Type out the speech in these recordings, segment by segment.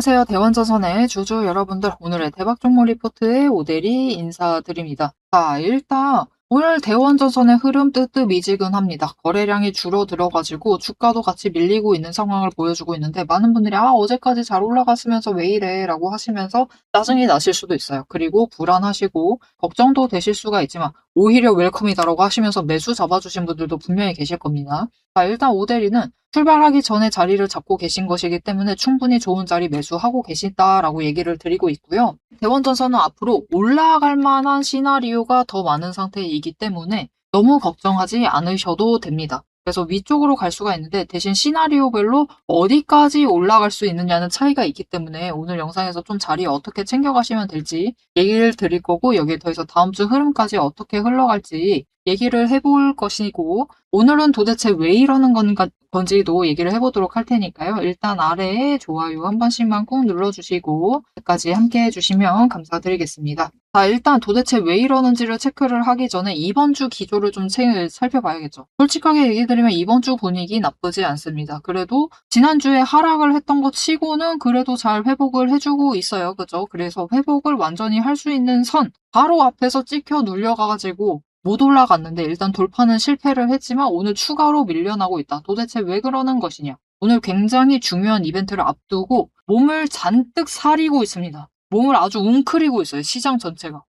안녕하세요. 대원전선의 주주 여러분들, 오늘의 대박 종목 리포트의 오대리 인사드립니다. 자, 일단 오늘 대원전선의 흐름 뜨뜻미지근합니다. 거래량이 줄어들어가지고 주가도 같이 밀리고 있는 상황을 보여주고 있는데, 많은 분들이 어제까지 잘 올라갔으면서 왜 이래 라고 하시면서 짜증이 나실 수도 있어요. 그리고 불안하시고 걱정도 되실 수가 있지만 오히려 웰컴이다라고 하시면서 매수 잡아주신 분들도 분명히 계실 겁니다. 자, 일단 오대리는 출발하기 전에 자리를 잡고 계신 것이기 때문에 충분히 좋은 자리 매수하고 계시다라고 얘기를 드리고 있고요. 대원전선은 앞으로 올라갈 만한 시나리오가 더 많은 상태이기 때문에 너무 걱정하지 않으셔도 됩니다. 그래서 위쪽으로 갈 수가 있는데, 대신 시나리오별로 어디까지 올라갈 수 있느냐는 차이가 있기 때문에 오늘 영상에서 좀 자리 어떻게 챙겨가시면 될지 얘기를 드릴 거고, 여기에 더해서 다음 주 흐름까지 어떻게 흘러갈지 얘기를 해볼 것이고, 오늘은 도대체 왜 이러는 건지도 얘기를 해보도록 할 테니까요. 일단 아래에 좋아요 한 번씩만 꾹 눌러주시고 끝까지 함께 해주시면 감사드리겠습니다. 자, 일단 도대체 왜 이러는지를 체크를 하기 전에 이번 주 기조를 좀 살펴봐야겠죠. 솔직하게 얘기 드리면 이번 주 분위기 나쁘지 않습니다. 그래도 지난주에 하락을 했던 것 치고는 그래도 잘 회복을 해주고 있어요. 그죠? 그래서 회복을 완전히 할 수 있는 선 바로 앞에서 찍혀 눌려가지고 못 올라갔는데, 일단 돌파는 실패를 했지만 오늘 추가로 밀려나고 있다. 도대체 왜 그러는 것이냐? 오늘 굉장히 중요한 이벤트를 앞두고 몸을 잔뜩 사리고 있습니다. 몸을 아주 웅크리고 있어요. 시장 전체가.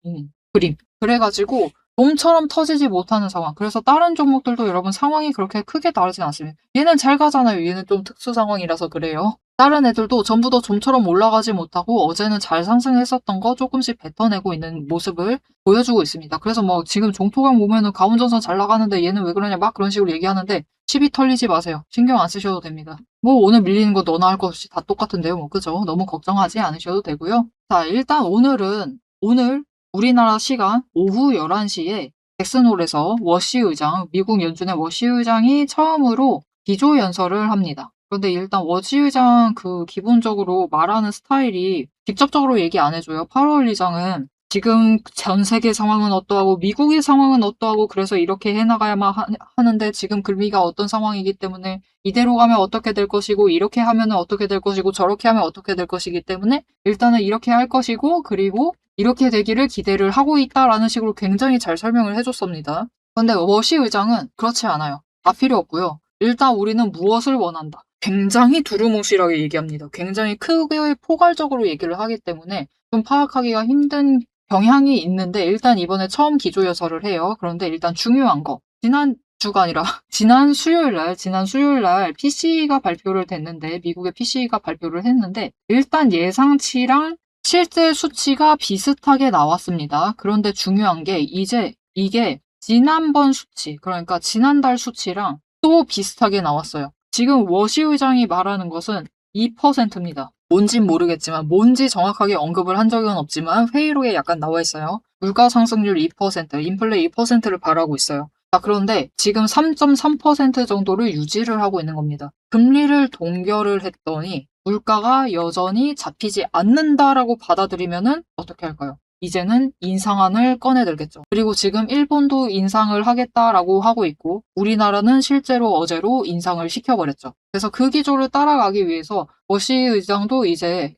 그림. 그래가지고 봄처럼 터지지 못하는 상황. 그래서 다른 종목들도 여러분 상황이 그렇게 크게 다르진 않습니다. 얘는 잘 가잖아요. 얘는 좀 특수 상황이라서 그래요. 다른 애들도 전부 다 좀처럼 올라가지 못하고 어제는 잘 상승했었던 거 조금씩 뱉어내고 있는 모습을 보여주고 있습니다. 그래서 뭐 지금 종토강 보면은 가운전선 잘 나가는데 얘는 왜 그러냐 막 그런 식으로 얘기하는데, 시비 털리지 마세요. 신경 안 쓰셔도 됩니다. 뭐 오늘 밀리는 거 너나 할 것 없이 다 똑같은데요. 뭐 그죠? 너무 걱정하지 않으셔도 되고요. 자, 일단 오늘 우리나라 시간 오후 11시에 잭슨홀에서 워시 의장, 미국 연준의 워시 의장이 처음으로 기조연설을 합니다. 그런데 일단 워시 의장 기본적으로 말하는 스타일이 직접적으로 얘기 안 해줘요. 파월 의장은 지금 전 세계 상황은 어떠하고 미국의 상황은 어떠하고 그래서 이렇게 해나가야만 하는데 지금 금리가 어떤 상황이기 때문에 이대로 가면 어떻게 될 것이고 이렇게 하면 어떻게 될 것이고 저렇게 하면 어떻게 될 것이기 때문에 일단은 이렇게 할 것이고 그리고 이렇게 되기를 기대를 하고 있다라는 식으로 굉장히 잘 설명을 해줬습니다. 그런데 워시 의장은 그렇지 않아요. 다 필요 없고요. 일단 우리는 무엇을 원한다. 굉장히 두루뭉실하게 얘기합니다. 굉장히 크게 포괄적으로 얘기를 하기 때문에 좀 파악하기가 힘든 경향이 있는데, 일단 이번에 처음 기조연설을 해요. 그런데 일단 중요한 거, 지난주가 아니라 지난 수요일 날 PCE가 발표를 됐는데, 미국의 PCE가 발표를 했는데 일단 예상치랑 실제 수치가 비슷하게 나왔습니다. 그런데 중요한 게 이게 지난번 수치, 그러니까 지난달 수치랑 또 비슷하게 나왔어요. 지금 워시 의장이 말하는 것은 2%입니다. 뭔진 모르겠지만, 뭔지 정확하게 언급을 한 적은 없지만 회의록에 약간 나와 있어요. 물가 상승률 2%, 인플레 2%를 바라고 있어요. 자, 그런데 지금 3.3% 정도를 유지를 하고 있는 겁니다. 금리를 동결을 했더니 물가가 여전히 잡히지 않는다라고 받아들이면은 어떻게 할까요? 이제는 인상안을 꺼내들겠죠. 그리고 지금 일본도 인상을 하겠다라고 하고 있고, 우리나라는 실제로 어제로 인상을 시켜버렸죠. 그래서 그 기조를 따라가기 위해서 워시 의장도 이제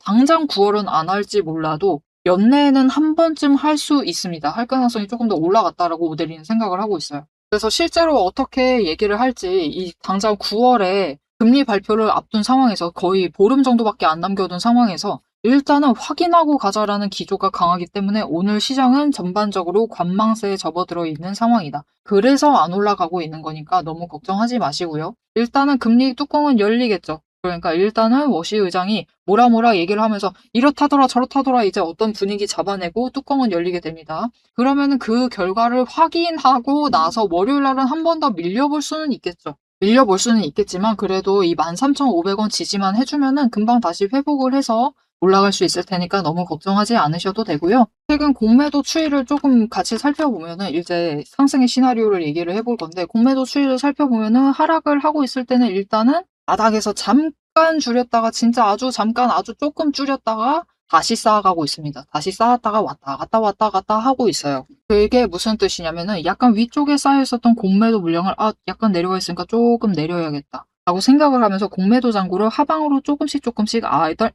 당장 9월은 안 할지 몰라도 연내에는 한 번쯤 할 수 있습니다. 할 가능성이 조금 더 올라갔다라고 오대리는 생각을 하고 있어요. 그래서 실제로 어떻게 얘기를 할지, 이 당장 9월에 금리 발표를 앞둔 상황에서 거의 보름 정도밖에 안 남겨둔 상황에서 일단은 확인하고 가자라는 기조가 강하기 때문에 오늘 시장은 전반적으로 관망세에 접어들어 있는 상황이다. 그래서 안 올라가고 있는 거니까 너무 걱정하지 마시고요. 일단은 금리 뚜껑은 열리겠죠. 그러니까 일단은 워시 의장이 뭐라 얘기를 하면서 이렇다더라 저렇다더라 이제 어떤 분위기 잡아내고 뚜껑은 열리게 됩니다. 그러면은 그 결과를 확인하고 나서 월요일 날은 한 번 더 밀려볼 수는 있겠죠. 밀려볼 수는 있겠지만 그래도 이 13,500원 지지만 해주면은 금방 다시 회복을 해서 올라갈 수 있을 테니까 너무 걱정하지 않으셔도 되고요. 최근 공매도 추이를 조금 같이 살펴보면은 이제 상승의 시나리오를 얘기를 해볼 건데, 공매도 추이를 살펴보면은 하락을 하고 있을 때는 일단은 바닥에서 잠깐 줄였다가 진짜 아주 잠깐 아주 조금 줄였다가 다시 쌓아가고 있습니다. 다시 쌓았다가 왔다 갔다 하고 있어요. 그게 무슨 뜻이냐면은 약간 위쪽에 쌓여 있었던 공매도 물량을 약간 내려와 있으니까 조금 내려야겠다 라고 생각을 하면서 공매도 잔고를 하방으로 조금씩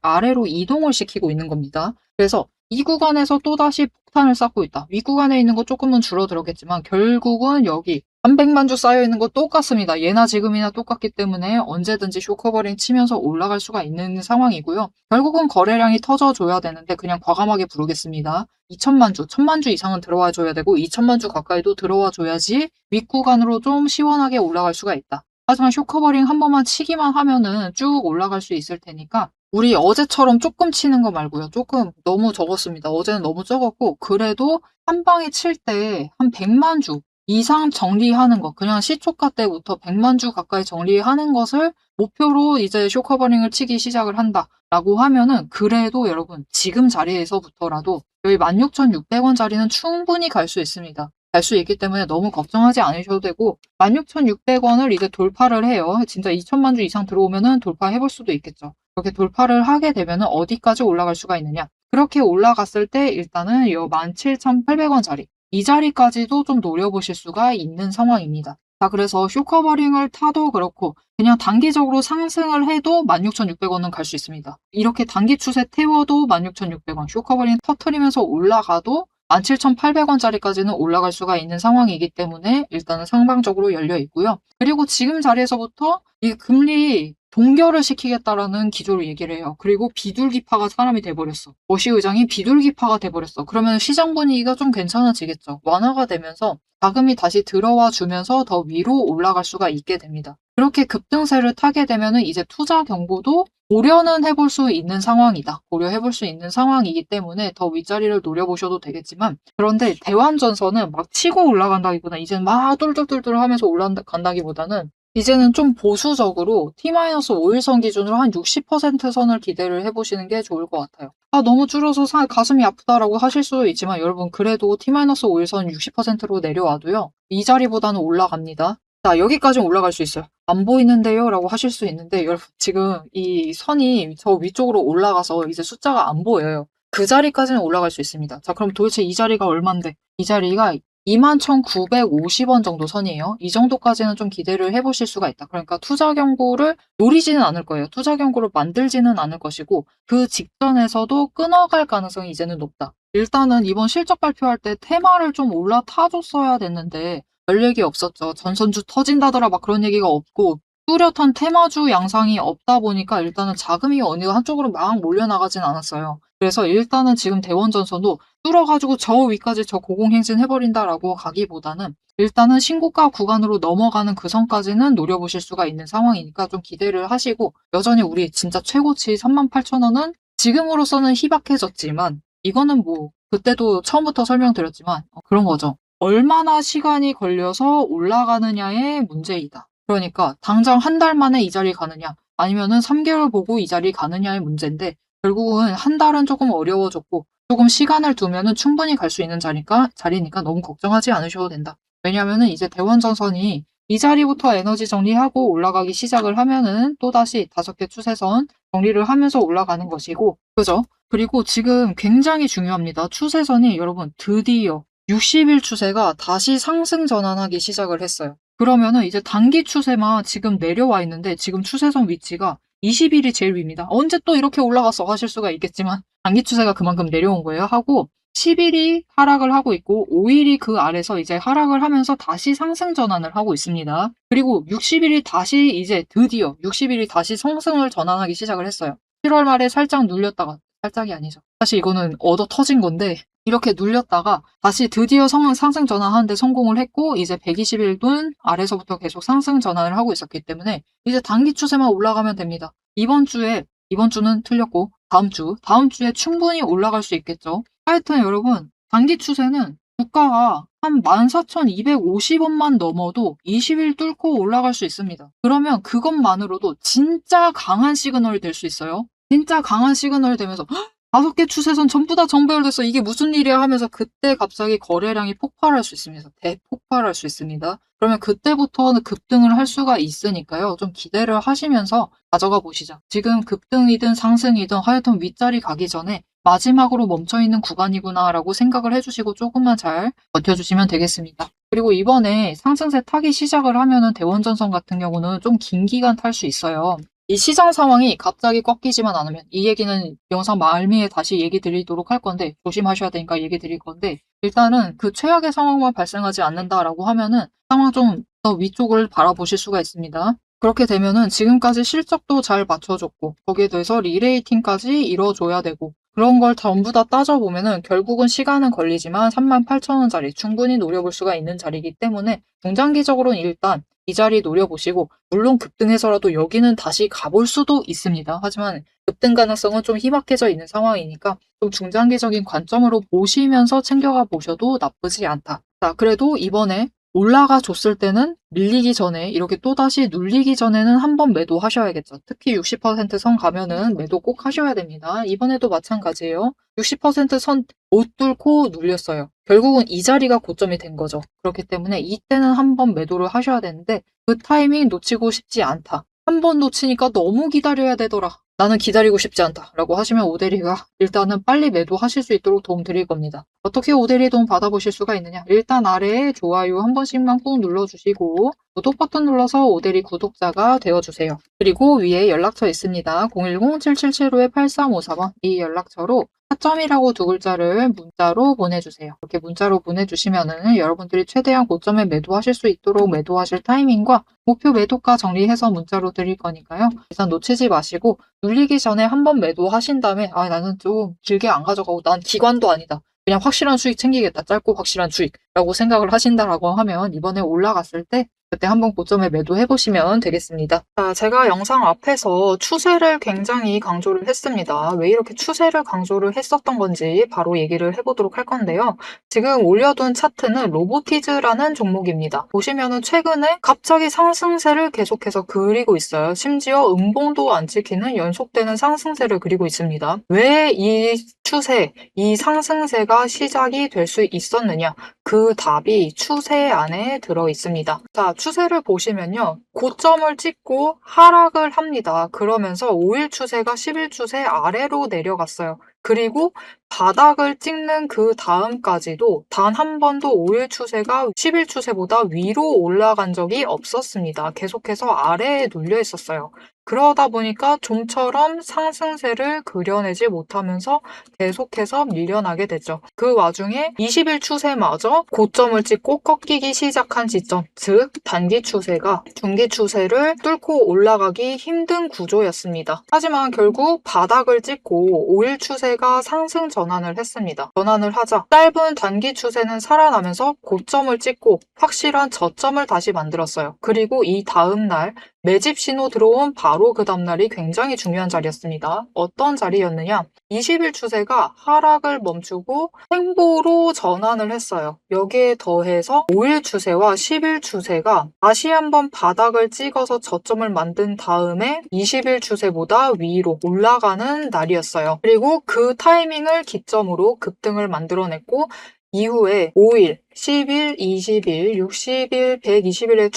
아래로 이동을 시키고 있는 겁니다. 그래서 이 구간에서 또다시 폭탄을 쌓고 있다. 윗구간에 있는 거 조금은 줄어들었겠지만 결국은 여기 300만 주 쌓여있는 거 똑같습니다. 예나 지금이나 똑같기 때문에 언제든지 쇼커버링 치면서 올라갈 수가 있는 상황이고요. 결국은 거래량이 터져줘야 되는데 그냥 과감하게 부르겠습니다. 2천만 주, 1천만 주 이상은 들어와 줘야 되고 2천만 주 가까이도 들어와 줘야지 윗구간으로 좀 시원하게 올라갈 수가 있다. 하지만 쇼커버링 한 번만 치기만 하면은 쭉 올라갈 수 있을 테니까 우리 어제처럼 조금 치는 거 말고요. 조금 너무 적었습니다. 어제는 너무 적었고 그래도 한 방에 칠 때 한 100만 주 이상 정리하는 거, 그냥 시초가 때부터 100만 주 가까이 정리하는 것을 목표로 이제 쇼커버링을 치기 시작을 한다라고 하면은 그래도 여러분 지금 자리에서부터라도 여기 16,600원 자리는 충분히 갈 수 있습니다. 갈 수 있기 때문에 너무 걱정하지 않으셔도 되고 16,600원을 이제 돌파를 해요. 진짜 2천만 주 이상 들어오면은 돌파해볼 수도 있겠죠. 그렇게 돌파를 하게 되면은 어디까지 올라갈 수가 있느냐? 그렇게 올라갔을 때 일단은 이 17,800원 자리 이 자리까지도 좀 노려보실 수가 있는 상황입니다. 자, 그래서 쇼커버링을 타도 그렇고 그냥 단기적으로 상승을 해도 16,600원은 갈 수 있습니다. 이렇게 단기 추세 태워도 16,600원, 쇼커버링 터트리면서 올라가도 17,800원짜리까지는 올라갈 수가 있는 상황이기 때문에 일단은 상방적으로 열려 있고요. 그리고 지금 자리에서부터 이 금리 동결을 시키겠다라는 기조로 얘기를 해요. 그리고 비둘기파가 사람이 돼버렸어. 워시 의장이 비둘기파가 돼버렸어. 그러면 시장 분위기가 좀 괜찮아지겠죠. 완화가 되면서 자금이 다시 들어와 주면서 더 위로 올라갈 수가 있게 됩니다. 그렇게 급등세를 타게 되면은 이제 투자 경고도 고려는 해볼 수 있는 상황이다. 고려해볼 수 있는 상황이기 때문에 더 윗자리를 노려보셔도 되겠지만 그런데 대환전선은 막 치고 올라간다기보다 이제는 막 뚫뚫뚫뚫 하면서 올라간다기보다는 이제는 좀 보수적으로 T-5일선 기준으로 한 60% 선을 기대를 해보시는 게 좋을 것 같아요. 아, 너무 줄어서 가슴이 아프다라고 하실 수도 있지만 여러분 그래도 T-5일선 60%로 내려와도요. 이 자리보다는 올라갑니다. 자, 여기까지 올라갈 수 있어요. 안 보이는데요? 라고 하실 수 있는데 여러분 지금 이 선이 저 위쪽으로 올라가서 이제 숫자가 안 보여요. 그 자리까지는 올라갈 수 있습니다. 자, 그럼 도대체 이 자리가 얼만데? 이 자리가 21,950원 정도 선이에요. 이 정도까지는 좀 기대를 해보실 수가 있다. 그러니까 투자 경고를 노리지는 않을 거예요. 투자 경고를 만들지는 않을 것이고 그 직전에서도 끊어갈 가능성이 이제는 높다. 일단은 이번 실적 발표할 때 테마를 좀 올라타줬어야 됐는데 별 얘기 없었죠. 전선주 터진다더라 막 그런 얘기가 없고 뚜렷한 테마주 양상이 없다 보니까 일단은 자금이 어느 한쪽으로 막 몰려나가진 않았어요. 그래서 일단은 지금 대원전선도 뚫어가지고 저 위까지 저 고공행진 해버린다라고 가기보다는 일단은 신고가 구간으로 넘어가는 그 선까지는 노려보실 수가 있는 상황이니까 좀 기대를 하시고 여전히 우리 진짜 최고치 38,000원은 지금으로서는 희박해졌지만 이거는 뭐 그때도 처음부터 설명드렸지만 그런 거죠. 얼마나 시간이 걸려서 올라가느냐의 문제이다. 그러니까 당장 한 달 만에 이 자리 가느냐 아니면은 3개월 보고 이 자리 가느냐의 문제인데 결국은 한 달은 조금 어려워졌고 조금 시간을 두면은 충분히 갈 수 있는 자리니까 너무 걱정하지 않으셔도 된다. 왜냐면은 이제 대원전선이 이 자리부터 에너지 정리하고 올라가기 시작을 하면은 또다시 5개 추세선 정리를 하면서 올라가는 것이고, 그죠? 그리고 지금 굉장히 중요합니다. 추세선이 여러분 드디어 60일 추세가 다시 상승 전환하기 시작을 했어요. 그러면은 이제 단기 추세만 지금 내려와 있는데 지금 추세선 위치가 20일이 제일 위입니다. 언제 또 이렇게 올라갔어 하실 수가 있겠지만 단기 추세가 그만큼 내려온 거예요. 하고 10일이 하락을 하고 있고 5일이 그 아래서 이제 하락을 하면서 다시 상승 전환을 하고 있습니다. 그리고 60일이 다시 이제 드디어 60일이 다시 상승을 전환하기 시작을 했어요. 7월 말에 살짝 눌렸다가 살짝이 아니죠. 사실 이거는 얻어 터진 건데 이렇게 눌렸다가 다시 드디어 상승 전환하는데 성공을 했고 이제 120일분 아래서부터 계속 상승 전환을 하고 있었기 때문에 이제 단기 추세만 올라가면 됩니다. 이번 주는 틀렸고 다음 주에 충분히 올라갈 수 있겠죠. 하여튼 여러분 단기 추세는 주가가 한 14,250원만 넘어도 20일 뚫고 올라갈 수 있습니다. 그러면 그것만으로도 진짜 강한 시그널이 될 수 있어요. 진짜 강한 시그널이 되면서 5개 추세선 전부 다 정배열됐어. 이게 무슨 일이야 하면서 그때 갑자기 거래량이 폭발할 수 있습니다. 대폭발할 수 있습니다. 그러면 그때부터는 급등을 할 수가 있으니까요. 좀 기대를 하시면서 가져가 보시죠. 지금 급등이든 상승이든 하여튼 윗자리 가기 전에 마지막으로 멈춰있는 구간이구나 라고 생각을 해주시고 조금만 잘 버텨주시면 되겠습니다. 그리고 이번에 상승세 타기 시작을 하면은 대원전선 같은 경우는 좀 긴 기간 탈 수 있어요. 이 시장 상황이 갑자기 꺾이지만 않으면, 이 얘기는 영상 말미에 다시 얘기 드리도록 할 건데, 조심하셔야 되니까 얘기 드릴 건데, 일단은 그 최악의 상황만 발생하지 않는다라고 하면은 상황 좀 더 위쪽을 바라보실 수가 있습니다. 그렇게 되면은 지금까지 실적도 잘 맞춰줬고, 거기에 대해서 리레이팅까지 이뤄줘야 되고, 그런 걸 전부 다 따져보면은 결국은 시간은 걸리지만 38,000원짜리 충분히 노려볼 수가 있는 자리이기 때문에 중장기적으로는 일단 이 자리 노려보시고, 물론 급등해서라도 여기는 다시 가볼 수도 있습니다. 하지만 급등 가능성은 좀 희박해져 있는 상황이니까 좀 중장기적인 관점으로 보시면서 챙겨가 보셔도 나쁘지 않다. 자, 그래도 이번에 올라가 줬을 때는 밀리기 전에, 이렇게 또다시 눌리기 전에는 한번 매도하셔야겠죠. 특히 60%선 가면은 매도 꼭 하셔야 됩니다. 이번에도 마찬가지예요. 60%선 못 뚫고 눌렸어요. 결국은 이 자리가 고점이 된 거죠. 그렇기 때문에 이때는 한번 매도를 하셔야 되는데 그 타이밍 놓치고 싶지 않다. 한 번 놓치니까 너무 기다려야 되더라. 나는 기다리고 싶지 않다. 라고 하시면 오대리가 일단은 빨리 매도하실 수 있도록 도움 드릴 겁니다. 어떻게 오대리 도움 받아보실 수가 있느냐? 일단 아래에 좋아요 한 번씩만 꾹 눌러주시고 구독 버튼 눌러서 오대리 구독자가 되어주세요. 그리고 위에 연락처 있습니다. 010-7775-8354번 이 연락처로 타점이라고 두 글자를 문자로 보내주세요. 이렇게 문자로 보내주시면은 여러분들이 최대한 고점에 매도하실 수 있도록 매도하실 타이밍과 목표 매도가 정리해서 문자로 드릴 거니까요. 일단 놓치지 마시고 눌리기 전에 한번 매도하신 다음에 나는 좀 길게 안 가져가고 난 기관도 아니다. 그냥 확실한 수익 챙기겠다. 짧고 확실한 수익라고 생각을 하신다라고 하면 이번에 올라갔을 때 그때 한번 고점에 매도해보시면 되겠습니다. 자, 제가 영상 앞에서 추세를 굉장히 강조를 했습니다. 왜 이렇게 추세를 강조를 했었던 건지 바로 얘기를 해보도록 할 건데요. 지금 올려둔 차트는 로보티즈라는 종목입니다. 보시면은 최근에 갑자기 상승세를 계속해서 그리고 있어요. 심지어 음봉도 안 찍히는 연속되는 상승세를 그리고 있습니다. 왜 이 추세, 이 상승세가 시작이 될 수 있었느냐? 그 답이 추세 안에 들어 있습니다. 자, 추세를 보시면요. 고점을 찍고 하락을 합니다. 그러면서 5일 추세가 10일 추세 아래로 내려갔어요. 그리고 바닥을 찍는 그 다음까지도 단 한 번도 5일 추세가 10일 추세보다 위로 올라간 적이 없었습니다. 계속해서 아래에 눌려 있었어요. 그러다 보니까 좀처럼 상승세를 그려내지 못하면서 계속해서 밀려나게 됐죠. 그 와중에 20일 추세마저 고점을 찍고 꺾이기 시작한 지점, 즉 단기 추세가 중기 추세를 뚫고 올라가기 힘든 구조였습니다. 하지만 결국 바닥을 찍고 5일 추세가 상승 전환을 했습니다. 전환을 하자 짧은 단기 추세는 살아나면서 고점을 찍고 확실한 저점을 다시 만들었어요. 그리고 이 다음 날 매집 신호 들어온 바로 그 다음날이 굉장히 중요한 자리였습니다. 어떤 자리였느냐? 20일 추세가 하락을 멈추고 횡보로 전환을 했어요. 여기에 더해서 5일 추세와 10일 추세가 다시 한번 바닥을 찍어서 저점을 만든 다음에 20일 추세보다 위로 올라가는 날이었어요. 그리고 그 타이밍을 기점으로 급등을 만들어냈고 이후에 5일, 10일, 20일, 60일, 120일의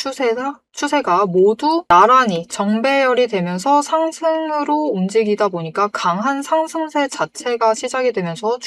추세가 모두 나란히 정배열이 되면서 상승으로 움직이다 보니까 강한 상승세 자체가 시작이 되면서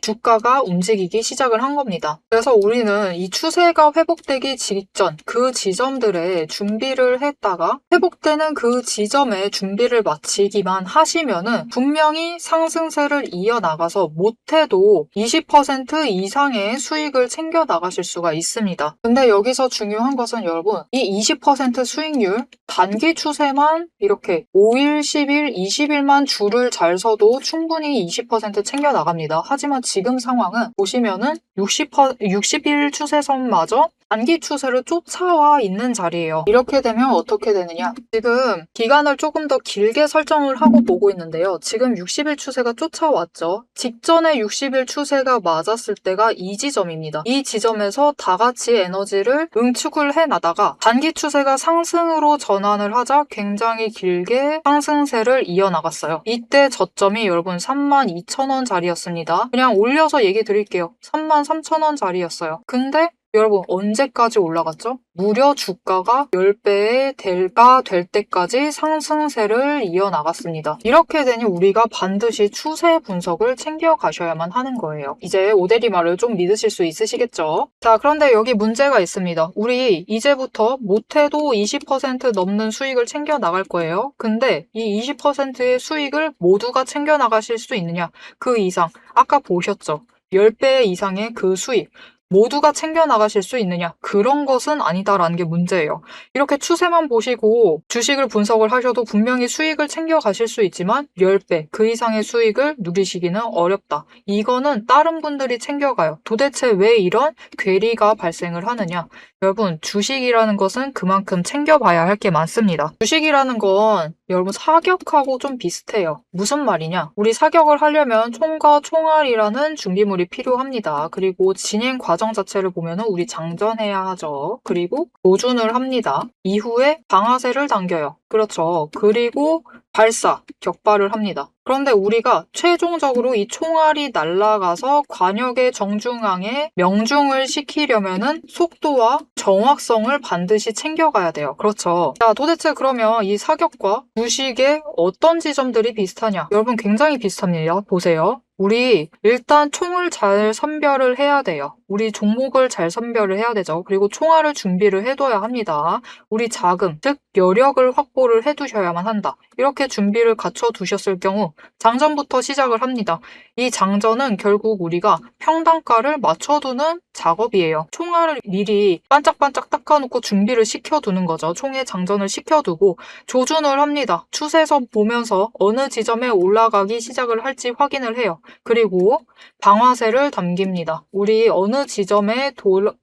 주가가 움직이기 시작을 한 겁니다. 그래서 우리는 이 추세가 회복되기 직전 그 지점들에 준비를 했다가 회복되는 그 지점에 준비를 마치기만 하시면은 분명히 상승세를 이어나가서 못해도 20% 이상의 수익을 챙겨 나가실 수가 있습니다. 근데 여기서 중요한 것은 여러분, 이 20% 수익률 단기 추세만 이렇게 5일, 10일, 20일만 줄을 잘 서도 충분히 20% 챙겨 나갑니다. 하지만 지금 상황은 보시면은 60일 추세선마저 단기 추세를 쫓아와 있는 자리예요. 이렇게 되면 어떻게 되느냐? 지금 기간을 조금 더 길게 설정을 하고 보고 있는데요. 지금 60일 추세가 쫓아왔죠. 직전에 60일 추세가 맞았을 때가 이 지점입니다. 이 지점에서 다 같이 에너지를 응축을 해나다가 단기 추세가 상승으로 전환을 하자 굉장히 길게 상승세를 이어나갔어요. 이때 저점이 여러분 32,000원 자리였습니다. 그냥 올려서 얘기 드릴게요. 33,000원 자리였어요. 근데 여러분 언제까지 올라갔죠? 무려 주가가 10배의 대가 될 때까지 상승세를 이어나갔습니다. 이렇게 되니 우리가 반드시 추세 분석을 챙겨가셔야만 하는 거예요. 이제 오대리 말을 좀 믿으실 수 있으시겠죠? 자, 그런데 여기 문제가 있습니다. 우리 이제부터 못해도 20% 넘는 수익을 챙겨 나갈 거예요. 근데 이 20%의 수익을 모두가 챙겨 나가실 수 있느냐? 그 이상, 아까 보셨죠? 10배 이상의 그 수익. 모두가 챙겨 나가실 수 있느냐? 그런 것은 아니다라는 게 문제예요. 이렇게 추세만 보시고 주식을 분석을 하셔도 분명히 수익을 챙겨 가실 수 있지만 10배, 그 이상의 수익을 누리시기는 어렵다. 이거는 다른 분들이 챙겨가요. 도대체 왜 이런 괴리가 발생을 하느냐? 여러분, 주식이라는 것은 그만큼 챙겨봐야 할 게 많습니다. 주식이라는 건 여러분 사격하고 좀 비슷해요. 무슨 말이냐? 우리 사격을 하려면 총과 총알이라는 준비물이 필요합니다. 그리고 진행 과정 자체를 보면 우리 장전해야 하죠. 그리고 조준을 합니다. 이후에 방아쇠를 당겨요. 그렇죠. 그리고 발사, 격발을 합니다. 그런데 우리가 최종적으로 이 총알이 날아가서 관역의 정중앙에 명중을 시키려면은 속도와 정확성을 반드시 챙겨가야 돼요. 그렇죠. 자, 도대체 그러면 이 사격과 주식의 어떤 지점들이 비슷하냐? 여러분 굉장히 비슷합니다. 보세요. 우리 일단 총을 잘 선별을 해야 돼요. 우리 종목을 잘 선별을 해야 되죠. 그리고 총알을 준비를 해둬야 합니다. 우리 자금, 즉 여력을 확보를 해두셔야만 한다. 이렇게 준비를 갖춰두셨을 경우 장전부터 시작을 합니다. 이 장전은 결국 우리가 평단가를 맞춰두는 작업이에요. 총알을 미리 반짝반짝 닦아놓고 준비를 시켜두는 거죠. 총에 장전을 시켜두고 조준을 합니다. 추세선 보면서 어느 지점에 올라가기 시작을 할지 확인을 해요. 그리고 방아쇠를 당깁니다. 우리 어느 지점에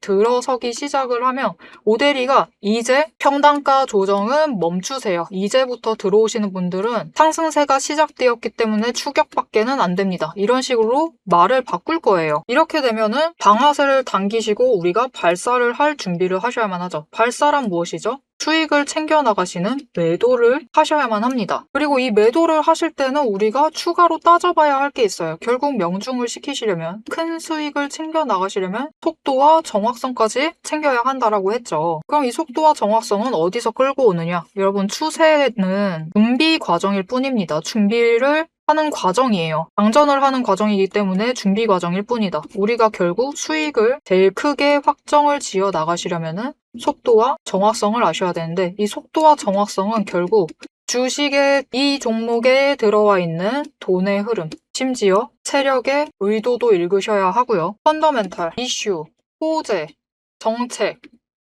들어서기 시작을 하면 오대리가 이제 평단가 조정은 멈추세요. 이제부터 들어오시는 분들은 상승세가 시작되었기 때문에 추격밖에는 안 됩니다. 이런 식으로 말을 바꿀 거예요. 이렇게 되면은 방아쇠를 당기시고 우리가 발사를 할 준비를 하셔야만 하죠. 발사란 무엇이죠? 수익을 챙겨 나가시는 매도를 하셔야만 합니다. 그리고 이 매도를 하실 때는 우리가 추가로 따져봐야 할 게 있어요. 결국 명중을 시키시려면, 큰 수익을 챙겨 나가시려면 속도와 정확성까지 챙겨야 한다라고 했죠. 그럼 이 속도와 정확성은 어디서 끌고 오느냐? 여러분, 추세는 준비 과정일 뿐입니다. 준비를 하는 과정이에요. 장전을 하는 과정이기 때문에 준비 과정일 뿐이다. 우리가 결국 수익을 제일 크게 확정을 지어 나가시려면은 속도와 정확성을 아셔야 되는데 이 속도와 정확성은 결국 주식의 이 종목에 들어와 있는 돈의 흐름, 심지어 세력의 의도도 읽으셔야 하고요. 펀더멘탈, 이슈, 호재, 정책,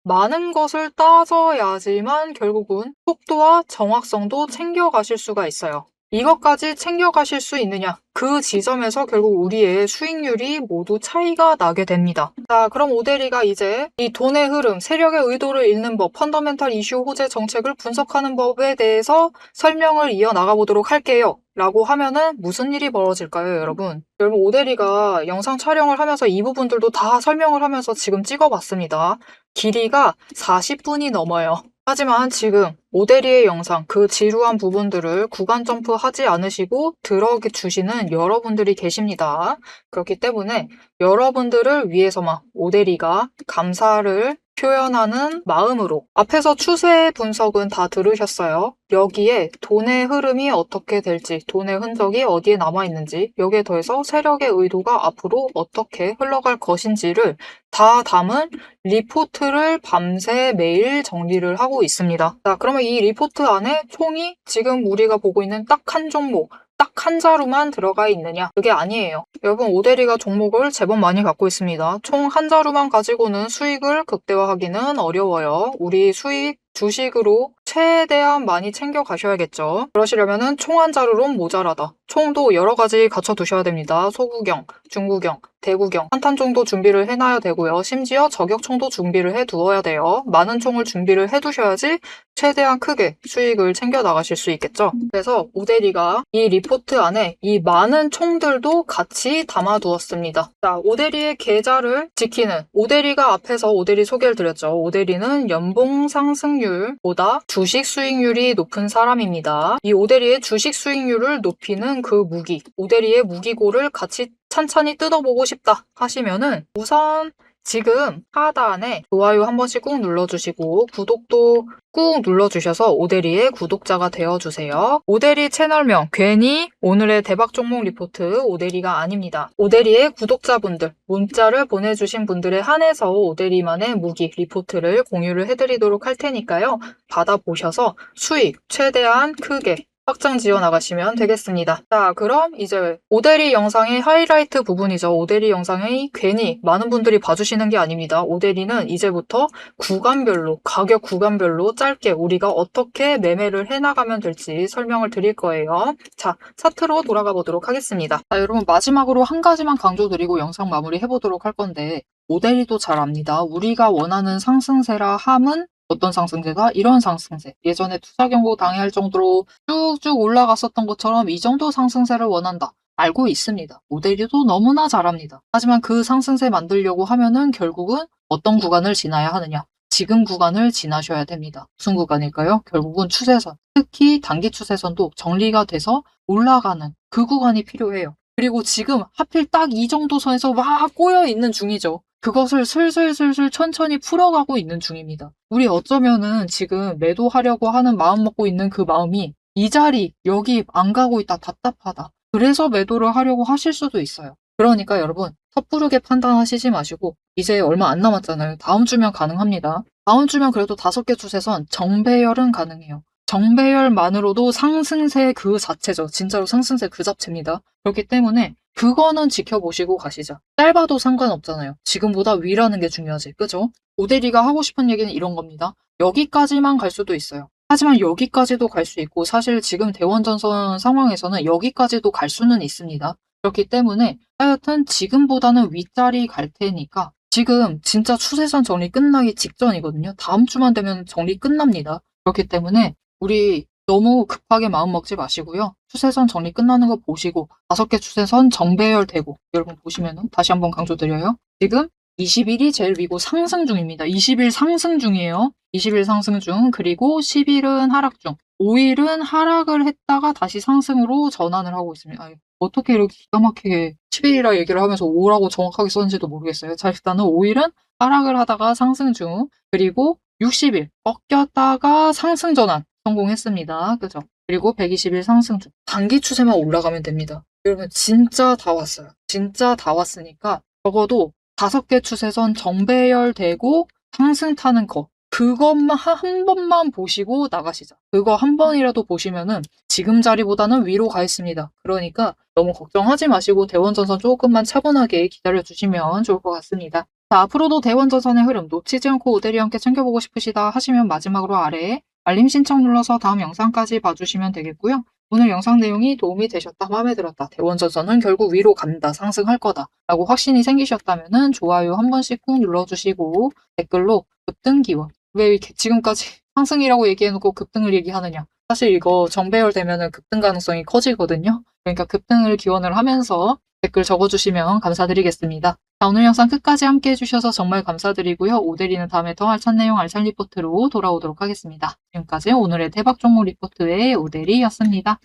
많은 것을 따져야지만 결국은 속도와 정확성도 챙겨가실 수가 있어요. 이것까지 챙겨가실 수 있느냐? 그 지점에서 결국 우리의 수익률이 모두 차이가 나게 됩니다. 자, 그럼 오대리가 이제 이 돈의 흐름, 세력의 의도를 읽는 법, 펀더멘탈 이슈 호재 정책을 분석하는 법에 대해서 설명을 이어나가 보도록 할게요. 라고 하면은 무슨 일이 벌어질까요, 여러분? 여러분, 오대리가 영상 촬영을 하면서 이 부분들도 다 설명을 하면서 지금 찍어봤습니다. 길이가 40분이 넘어요. 하지만 지금 오대리의 영상, 그 지루한 부분들을 구간 점프하지 않으시고 들어주시는 여러분들이 계십니다. 그렇기 때문에 여러분들을 위해서만 오대리가 감사를 표현하는 마음으로 앞에서 추세 분석은 다 들으셨어요. 여기에 돈의 흐름이 어떻게 될지, 돈의 흔적이 어디에 남아있는지, 여기에 더해서 세력의 의도가 앞으로 어떻게 흘러갈 것인지를 다 담은 리포트를 밤새 매일 정리를 하고 있습니다. 자, 그러면 이 리포트 안에 총이 지금 우리가 보고 있는 딱 한 종목, 딱 한 자루만 들어가 있느냐? 그게 아니에요. 여러분, 오대리가 종목을 제법 많이 갖고 있습니다. 총 한 자루만 가지고는 수익을 극대화하기는 어려워요. 우리 수익 주식으로 최대한 많이 챙겨 가셔야겠죠. 그러시려면은 총 한 자루론 모자라다. 총도 여러 가지 갖춰 두셔야 됩니다. 소구경, 중구경, 대구경, 한탄총도 준비를 해놔야 되고요. 심지어 저격총도 준비를 해두어야 돼요. 많은 총을 준비를 해두셔야지 최대한 크게 수익을 챙겨 나가실 수 있겠죠. 그래서 오대리가 이 리포트 안에 이 많은 총들도 같이 담아두었습니다. 자, 오대리의 계좌를 지키는, 오대리가 앞에서 오대리 소개를 드렸죠. 오대리는 연봉 상승률보다 주식 수익률이 높은 사람입니다. 이 오대리의 주식 수익률을 높이는 그 무기, 오대리의 무기고를 같이 찬찬히 뜯어보고 싶다 하시면은 우선 지금 하단에 좋아요 한 번씩 꾹 눌러주시고 구독도 꾹 눌러주셔서 오대리의 구독자가 되어주세요. 오대리 채널명 괜히 오늘의 대박 종목 리포트 오대리가 아닙니다. 오대리의 구독자분들 문자를 보내주신 분들에 한해서 오대리만의 무기 리포트를 공유를 해드리도록 할 테니까요. 받아보셔서 수익 최대한 크게 확장 지어 나가시면 되겠습니다. 자, 그럼 이제 오대리 영상의 하이라이트 부분이죠. 오대리 영상이 괜히 많은 분들이 봐주시는 게 아닙니다. 오대리는 이제부터 구간별로, 가격 구간별로 짧게 우리가 어떻게 매매를 해나가면 될지 설명을 드릴 거예요. 자, 차트로 돌아가 보도록 하겠습니다. 자, 여러분 마지막으로 한 가지만 강조드리고 영상 마무리 해보도록 할 건데 오대리도 잘 압니다. 우리가 원하는 상승세라 함은 어떤 상승세가? 이런 상승세. 예전에 투자 경고 당해할 정도로 쭉쭉 올라갔었던 것처럼 이 정도 상승세를 원한다. 알고 있습니다. 오대리도 너무나 잘합니다. 하지만 그 상승세 만들려고 하면은 결국은 어떤 구간을 지나야 하느냐? 지금 구간을 지나셔야 됩니다. 무슨 구간일까요? 결국은 추세선. 특히 단기 추세선도 정리가 돼서 올라가는 그 구간이 필요해요. 그리고 지금 하필 딱 이 정도 선에서 막 꼬여 있는 중이죠. 그것을 슬슬슬슬 천천히 풀어가고 있는 중입니다. 우리 어쩌면은 지금 매도하려고 하는 마음 먹고 있는 그 마음이 이 자리 여기 안 가고 있다 답답하다. 그래서 매도를 하려고 하실 수도 있어요. 그러니까 여러분 섣부르게 판단하시지 마시고 이제 얼마 안 남았잖아요. 다음 주면 가능합니다. 다음 주면 그래도 5개 추세선 정배열은 가능해요. 정배열만으로도 상승세 그 자체죠. 진짜로 상승세 그 자체입니다. 그렇기 때문에 그거는 지켜보시고 가시자. 짧아도 상관없잖아요. 지금보다 위라는 게 중요하지. 그죠? 오대리가 하고 싶은 얘기는 이런 겁니다. 여기까지만 갈 수도 있어요. 하지만 여기까지도 갈 수 있고 사실 지금 대원전선 상황에서는 여기까지도 갈 수는 있습니다. 그렇기 때문에 하여튼 지금보다는 윗자리 갈 테니까 지금 진짜 추세선 정리 끝나기 직전이거든요. 다음 주만 되면 정리 끝납니다. 그렇기 때문에 우리 너무 급하게 마음 먹지 마시고요. 추세선 정리 끝나는 거 보시고 5개 추세선 정배열되고 여러분 보시면은 다시 한번 강조드려요. 지금 20일이 제일 위고 상승 중입니다. 20일 상승 중이에요. 20일 상승 중 그리고 10일은 하락 중 5일은 하락을 했다가 다시 상승으로 전환을 하고 있습니다. 아유, 어떻게 이렇게 기가 막히게 10일이라 얘기를 하면서 5라고 정확하게 썼는지도 모르겠어요. 자 일단은 5일은 하락을 하다가 상승 중 그리고 60일 꺾였다가 상승 전환 성공했습니다. 그죠? 그리고 120일 상승 중. 단기 추세만 올라가면 됩니다. 여러분 진짜 다 왔어요. 진짜 다 왔으니까 적어도 5개 추세선 정배열되고 상승 타는 거 그것만 한 번만 보시고 나가시자. 그거 한 번이라도 보시면은 지금 자리보다는 위로 가 있습니다. 그러니까 너무 걱정하지 마시고 대원전선 조금만 차분하게 기다려주시면 좋을 것 같습니다. 자, 앞으로도 대원전선의 흐름 놓치지 않고 오대리 함께 챙겨보고 싶으시다 하시면 마지막으로 아래에 알림 신청 눌러서 다음 영상까지 봐주시면 되겠고요. 오늘 영상 내용이 도움이 되셨다, 마음에 들었다, 대원전선은 결국 위로 간다, 상승할 거다 라고 확신이 생기셨다면 좋아요 한 번씩 꾹 눌러주시고 댓글로 급등 기원, 왜 이렇게 지금까지 상승이라고 얘기해놓고 급등을 얘기하느냐. 사실 이거 정배열 되면 급등 가능성이 커지거든요. 그러니까 급등을 기원을 하면서 댓글 적어주시면 감사드리겠습니다. 자, 오늘 영상 끝까지 함께 해주셔서 정말 감사드리고요. 오대리는 다음에 더 알찬 내용 알찬 리포트로 돌아오도록 하겠습니다. 지금까지 오늘의 대박 종목 리포트의 오대리였습니다.